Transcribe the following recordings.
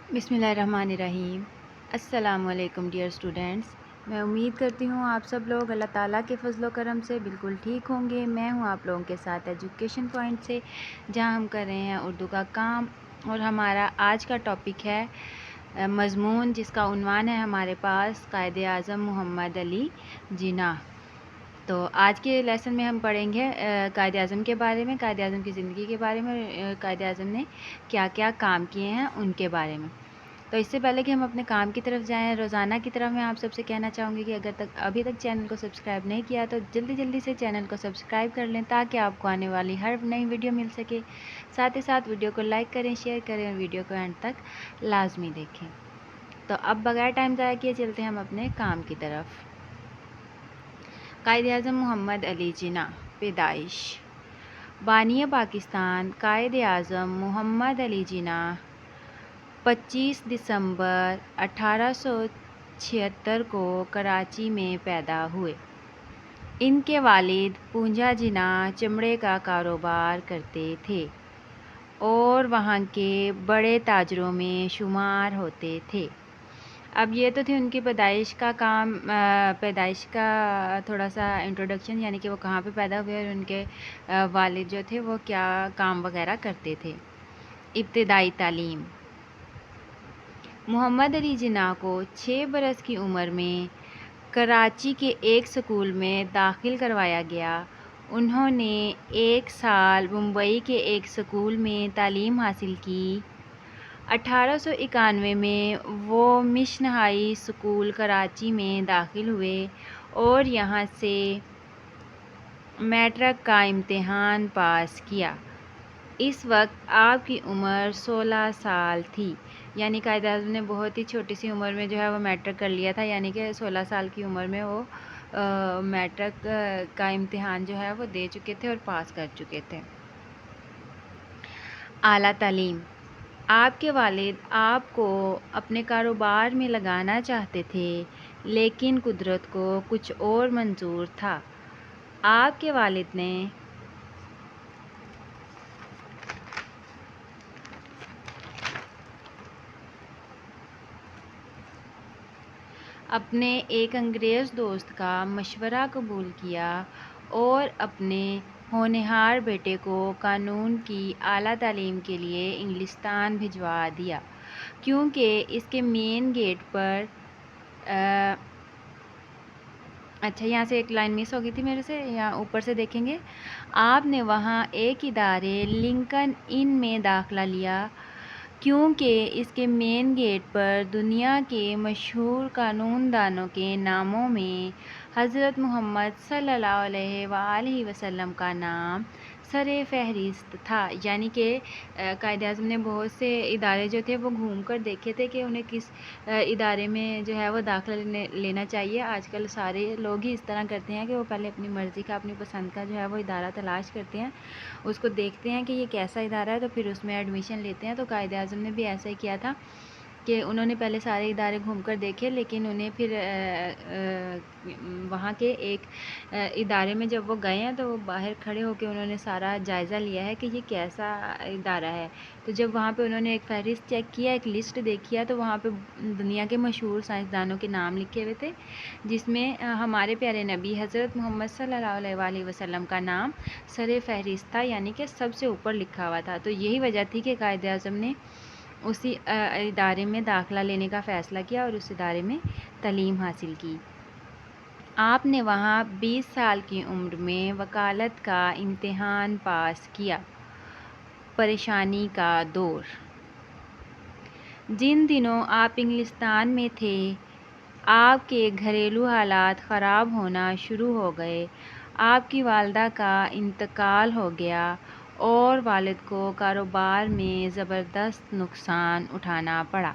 بسم اللہ الرحمن الرحیم۔ السلام علیکم ڈیئر اسٹوڈینٹس، میں امید کرتی ہوں آپ سب لوگ اللہ تعالیٰ کے فضل و کرم سے بالکل ٹھیک ہوں گے۔ میں ہوں آپ لوگوں کے ساتھ ایجوکیشن پوائنٹ سے، جہاں ہم کر رہے ہیں اردو کا کام، اور ہمارا آج کا ٹاپک ہے مضمون، جس کا عنوان ہے ہمارے پاس قائد اعظم محمد علی جناح۔ تو آج کے لیسن میں ہم پڑھیں گے قائد اعظم کے بارے میں، قائد اعظم کی زندگی کے بارے میں، قائد اعظم نے کیا کیا کام کیے ہیں ان کے بارے میں۔ تو اس سے پہلے کہ ہم اپنے کام کی طرف جائیں، روزانہ کی طرف میں آپ سب سے کہنا چاہوں گی کہ اگر ابھی تک چینل کو سبسکرائب نہیں کیا تو جلدی سے چینل کو سبسکرائب کر لیں، تاکہ آپ کو آنے والی ہر نئی ویڈیو مل سکے۔ ساتھ ہی ساتھ ویڈیو کو لائک کریں، شیئر کریں اور ویڈیو کو اینڈ تک لازمی دیکھیں۔ تو اب بغیر ٹائم ضائع کیے چلتے ہیں ہم اپنے کام کی طرف۔ قائد اعظم محمد علی جناح۔ پیدائش: بانی پاکستان قائد اعظم محمد علی جناح 25 دسمبر 1876 کو کراچی میں پیدا ہوئے۔ ان کے والد پونجا جناح چمڑے کا کاروبار کرتے تھے اور وہاں کے بڑے تاجروں میں شمار ہوتے تھے۔ اب یہ تو تھی ان کی پیدائش کا کام، پیدائش کا تھوڑا سا انٹروڈکشن، یعنی کہ وہ کہاں پہ پیدا ہوئے اور ان کے والد جو تھے وہ کیا کام وغیرہ کرتے تھے۔ ابتدائی تعلیم: محمد علی جناح کو 6 برس کی عمر میں کراچی کے ایک سکول میں داخل کروایا گیا۔ انہوں نے 1 سال ممبئی کے ایک سکول میں تعلیم حاصل کی۔ 1891 میں وہ مشن ہائی اسکول کراچی میں داخل ہوئے اور یہاں سے میٹرک کا امتحان پاس کیا۔ اس وقت آپ کی عمر 16 سال تھی، یعنی قائد اعظم نے بہت ہی چھوٹی سی عمر میں جو ہے وہ میٹرک کر لیا تھا، یعنی کہ 16 سال کی عمر میں وہ میٹرک کا امتحان جو ہے وہ دے چکے تھے اور پاس کر چکے تھے۔ اعلیٰ تعلیم: آپ کے والد آپ کو اپنے کاروبار میں لگانا چاہتے تھے، لیکن قدرت کو کچھ اور منظور تھا۔ آپ کے والد نے اپنے ایک انگریز دوست کا مشورہ قبول کیا اور اپنے ہونہار بیٹے کو قانون کی اعلیٰ تعلیم کے لیے انگلستان بھجوا دیا، کیونکہ اس کے مین گیٹ پر اچھا یہاں سے ایک لائن مس ہو گئی تھی میرے سے، یہاں اوپر سے دیکھیں گے۔ آپ نے وہاں ایک ادارے لنکن ان میں داخلہ لیا، کیونکہ اس کے مین گیٹ پر دنیا کے مشہور قانون دانوں کے ناموں میں حضرت محمد صلی اللہ علیہ وآلہ وسلم کا نام سر فہرست تھا۔ یعنی کہ قائد اعظم نے بہت سے ادارے جو تھے وہ گھوم کر دیکھے تھے کہ انہیں کس ادارے میں جو ہے وہ داخلہ لینا چاہیے۔ آج کل سارے لوگ ہی اس طرح کرتے ہیں کہ وہ پہلے اپنی مرضی کا، اپنی پسند کا جو ہے وہ ادارہ تلاش کرتے ہیں، اس کو دیکھتے ہیں کہ یہ کیسا ادارہ ہے تو پھر اس میں ایڈمیشن لیتے ہیں۔ تو قائد اعظم نے بھی ایسا ہی کیا تھا کہ انہوں نے پہلے سارے ادارے گھوم کر دیکھے، لیکن انہیں پھر وہاں کے ایک ادارے میں جب وہ گئے ہیں تو وہ باہر کھڑے ہو کے انہوں نے سارا جائزہ لیا ہے کہ یہ کیسا ادارہ ہے۔ تو جب وہاں پہ انہوں نے ایک فہرست چیک کیا، ایک لسٹ دیکھی ہے، تو وہاں پہ دنیا کے مشہور سائنسدانوں کے نام لکھے ہوئے تھے، جس میں ہمارے پیارے نبی حضرت محمد صلی اللہ علیہ وآلہ وسلم کا نام سر فہرست تھا، یعنی کہ سب سے اوپر لکھا ہوا تھا۔ تو یہی وجہ تھی کہ قائد اعظم نے اسی ادارے میں داخلہ لینے کا فیصلہ کیا اور اس ادارے میں تعلیم حاصل کی۔ آپ نے وہاں 20 سال کی عمر میں وکالت کا امتحان پاس کیا۔ پریشانی کا دور: جن دنوں آپ انگلستان میں تھے، آپ کے گھریلو حالات خراب ہونا شروع ہو گئے۔ آپ کی والدہ کا انتقال ہو گیا اور والد کو کاروبار میں زبردست نقصان اٹھانا پڑا۔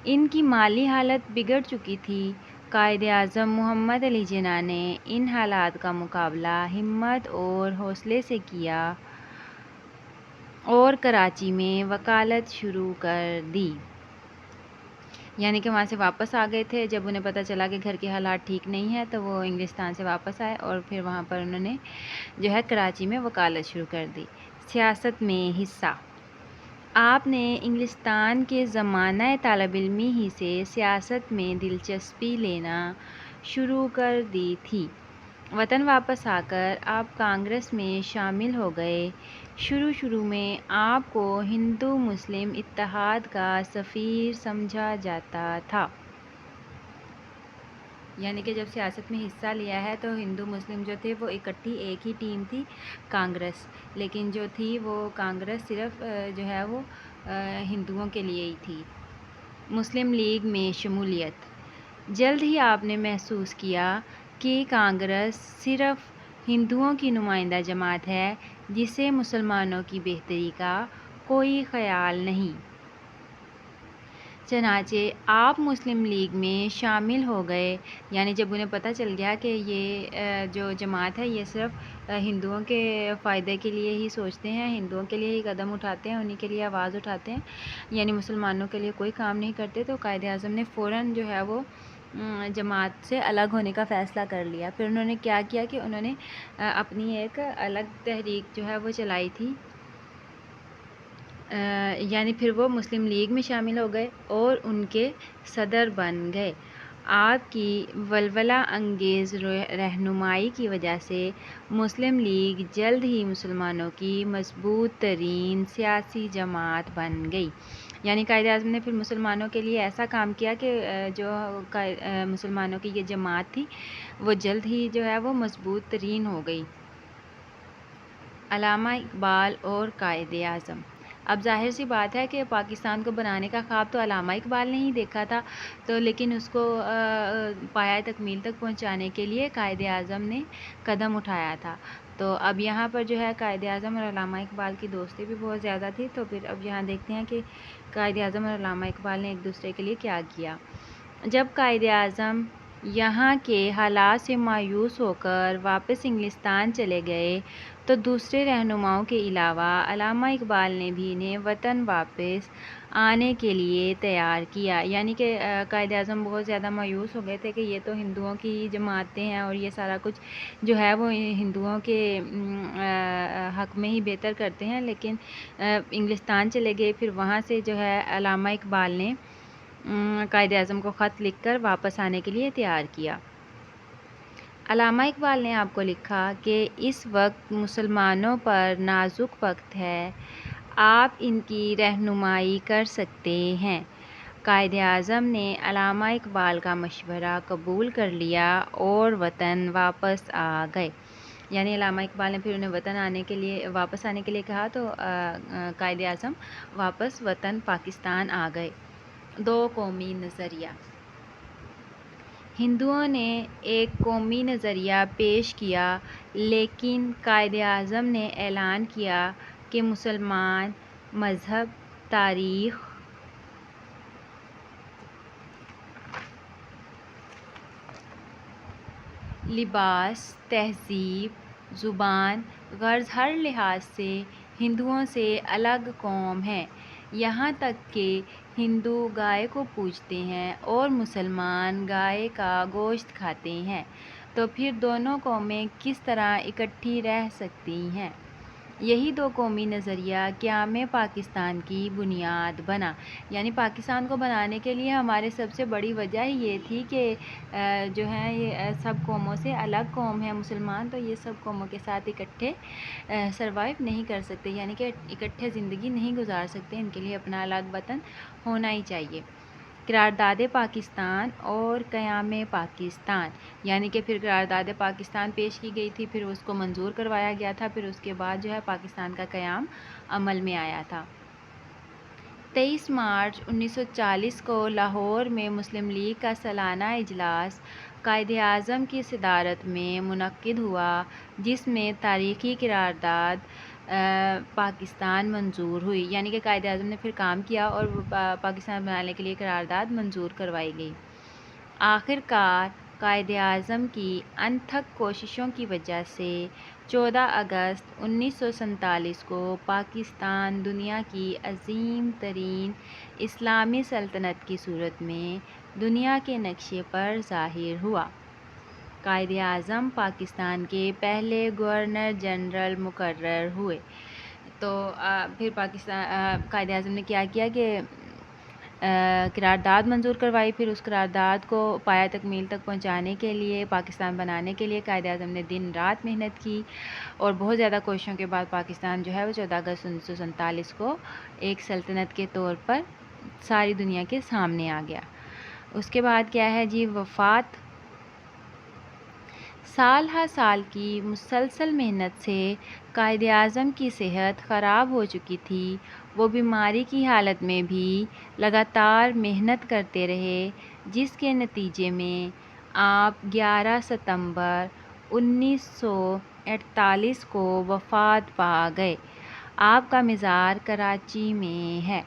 ان کی مالی حالت بگڑ چکی تھی۔ قائد اعظم محمد علی جناح نے ان حالات کا مقابلہ ہمت اور حوصلے سے کیا اور کراچی میں وکالت شروع کر دی۔ یعنی کہ وہاں سے واپس آ گئے تھے، جب انہیں پتہ چلا کہ گھر کے حالات ٹھیک نہیں ہیں تو وہ انگلستان سے واپس آئے اور پھر وہاں پر انہوں نے جو ہے کراچی میں وکالت شروع کر دی۔ سیاست میں حصہ: آپ نے انگلستان کے زمانہ طالب علمی ہی سے سیاست میں دلچسپی لینا شروع کر دی تھی۔ وطن واپس آ کر آپ کانگریس میں شامل ہو گئے۔ شروع میں آپ کو ہندو مسلم اتحاد کا سفیر سمجھا جاتا تھا، یعنی کہ جب سیاست میں حصہ لیا ہے تو ہندو مسلم جو تھے وہ اکٹھی ایک ہی ٹیم تھی، کانگریس، لیکن جو تھی وہ کانگریس صرف جو ہے وہ ہندوؤں کے لیے ہی تھی۔ مسلم لیگ میں شمولیت۔ جلد ہی آپ نے محسوس کیا کہ کانگریس صرف ہندوؤں کی نمائندہ جماعت ہے جسے مسلمانوں کی بہتری کا کوئی خیال نہیں۔ چنانچہ آپ مسلم لیگ میں شامل ہو گئے، یعنی جب انہیں پتہ چل گیا کہ یہ جو جماعت ہے یہ صرف ہندوؤں کے فائدے کے لیے ہی سوچتے ہیں، ہندوؤں کے لیے ہی قدم اٹھاتے ہیں، انہی کے لیے آواز اٹھاتے ہیں، یعنی مسلمانوں کے لیے کوئی کام نہیں کرتے، تو قائد اعظم نے فوراً جو ہے وہ جماعت سے الگ ہونے کا فیصلہ کر لیا۔ پھر انہوں نے کیا کیا کہ انہوں نے اپنی ایک الگ تحریک جو ہے وہ چلائی تھی، یعنی پھر وہ مسلم لیگ میں شامل ہو گئے اور ان کے صدر بن گئے۔ آپ کی ولولہ انگیز رہنمائی کی وجہ سے مسلم لیگ جلد ہی مسلمانوں کی مضبوط ترین سیاسی جماعت بن گئی، یعنی قائد اعظم نے پھر مسلمانوں کے لیے ایسا کام کیا کہ جو مسلمانوں کی یہ جماعت تھی وہ جلد ہی جو ہے وہ مضبوط ترین ہو گئی۔ علامہ اقبال اور قائد اعظم۔ اب ظاہر سی بات ہے کہ پاکستان کو بنانے کا خواب تو علامہ اقبال نے ہی دیکھا تھا، تو لیکن اس کو پایۂ تکمیل تک پہنچانے کے لیے قائد اعظم نے قدم اٹھایا تھا۔ تو اب یہاں پر جو ہے قائد اعظم اور علامہ اقبال کی دوستی بھی بہت زیادہ تھی، تو پھر اب یہاں دیکھتے ہیں کہ قائد اعظم اور علامہ اقبال نے ایک دوسرے کے لیے کیا کیا۔ جب قائد اعظم یہاں کے حالات سے مایوس ہو کر واپس انگلستان چلے گئے تو دوسرے رہنماؤں کے علاوہ علامہ اقبال نے بھی انہیں وطن واپس آنے کے لیے تیار کیا، یعنی کہ قائد اعظم بہت زیادہ مایوس ہو گئے تھے کہ یہ تو ہندوؤں کی جماعتیں ہیں اور یہ سارا کچھ جو ہے وہ ہندوؤں کے حق میں ہی بہتر کرتے ہیں، لیکن انگلستان چلے گئے۔ پھر وہاں سے جو ہے علامہ اقبال نے قائد اعظم کو خط لکھ کر واپس آنے کے لیے تیار کیا۔ علامہ اقبال نے آپ کو لکھا کہ اس وقت مسلمانوں پر نازک وقت ہے، آپ ان کی رہنمائی کر سکتے ہیں۔ قائد اعظم نے علامہ اقبال کا مشورہ قبول کر لیا اور وطن واپس آ گئے، یعنی علامہ اقبال نے پھر انہیں واپس آنے کے لیے کہا تو قائد اعظم واپس وطن پاکستان آ گئے۔ دو قومی نظریہ۔ ہندوؤں نے ایک قومی نظریہ پیش کیا، لیکن قائد اعظم نے اعلان کیا کہ مسلمان مذہب، تاریخ، لباس، تہذیب، زبان، غرض ہر لحاظ سے ہندوؤں سے الگ قوم ہے، یہاں تک کہ ہندو گائے کو پوجتے ہیں اور مسلمان گائے کا گوشت کھاتے ہیں، تو پھر دونوں قومیں کس طرح اکٹھی رہ سکتی ہیں؟ یہی دو قومی نظریہ قیام پاکستان کی بنیاد بنا، یعنی پاکستان کو بنانے کے لیے ہمارے سب سے بڑی وجہ ہی یہ تھی کہ جو ہے یہ سب قوموں سے الگ قوم ہے مسلمان، تو یہ سب قوموں کے ساتھ اکٹھے سروائیو نہیں کر سکتے، یعنی کہ اکٹھے زندگی نہیں گزار سکتے، ان کے لیے اپنا الگ وطن ہونا ہی چاہیے۔ قرارداد پاکستان اور قیام پاکستان، یعنی کہ پھر قرارداد پاکستان پیش کی گئی تھی، پھر اس کو منظور کروایا گیا تھا، پھر اس کے بعد جو ہے پاکستان کا قیام عمل میں آیا تھا۔ 23 مارچ 1940 کو لاہور میں مسلم لیگ کا سالانہ اجلاس قائد اعظم کی صدارت میں منعقد ہوا، جس میں تاریخی قرارداد پاکستان منظور ہوئی، یعنی کہ قائد اعظم نے پھر کام کیا اور پاکستان بنانے کے لیے قرارداد منظور کروائی گئی۔ آخر کار قائد اعظم کی انتھک کوششوں کی وجہ سے 14 اگست 1947 کو پاکستان دنیا کی عظیم ترین اسلامی سلطنت کی صورت میں دنیا کے نقشے پر ظاہر ہوا۔ قائد اعظم پاکستان کے پہلے گورنر جنرل مقرر ہوئے۔ تو پھر پاکستان قائد اعظم نے کیا کیا کہ قرارداد منظور کروائی. پھر اس قرارداد کو پایہ تکمیل تک پہنچانے کے لیے، پاکستان بنانے کے لیے قائد اعظم نے دن رات محنت کی، اور بہت زیادہ کوششوں کے بعد پاکستان جو ہے وہ 14 اگست 1947 کو ایک سلطنت کے طور پر ساری دنیا کے سامنے آ گیا. اس کے بعد کیا ہے جی، وفات. سال ہر سال کی مسلسل محنت سے قائد اعظم کی صحت خراب ہو چکی تھی. وہ بیماری کی حالت میں بھی لگاتار محنت کرتے رہے، جس کے نتیجے میں آپ 11 ستمبر 1948 کو وفات پا گئے. آپ کا مزار کراچی میں ہے.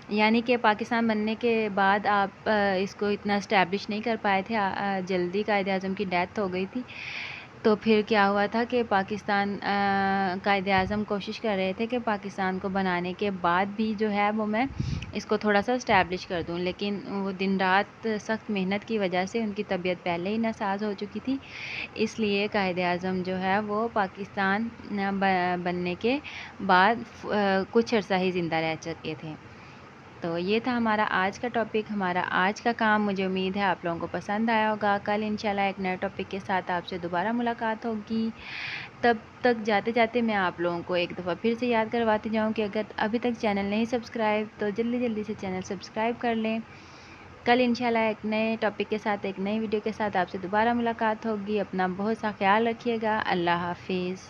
یعنی کہ پاکستان بننے کے بعد آپ اس کو اتنا اسٹیبلش نہیں کر پائے تھے، جلدی قائد اعظم کی ڈیتھ ہو گئی تھی. تو پھر کیا ہوا تھا کہ پاکستان قائد اعظم کوشش کر رہے تھے کہ پاکستان کو بنانے کے بعد بھی جو ہے وہ میں اس کو تھوڑا سا اسٹیبلش کر دوں، لیکن وہ دن رات سخت محنت کی وجہ سے ان کی طبیعت پہلے ہی ناساز ہو چکی تھی. اس لیے قائد اعظم جو ہے وہ پاکستان بننے کے بعد کچھ عرصہ ہی زندہ رہ چکے تھے. تو یہ تھا ہمارا آج کا ٹاپک، ہمارا آج کا کام. مجھے امید ہے آپ لوگوں کو پسند آیا ہوگا. کل انشاءاللہ ایک نئے ٹاپک کے ساتھ آپ سے دوبارہ ملاقات ہوگی. تب تک جاتے جاتے میں آپ لوگوں کو ایک دفعہ پھر سے یاد کرواتی جاؤں کہ اگر ابھی تک چینل نہیں سبسکرائب تو جلدی سے چینل سبسکرائب کر لیں. کل انشاءاللہ ایک نئے ٹاپک کے ساتھ، ایک نئی ویڈیو کے ساتھ آپ سے دوبارہ ملاقات ہوگی. اپنا بہت سا خیال رکھیے گا. اللہ حافظ.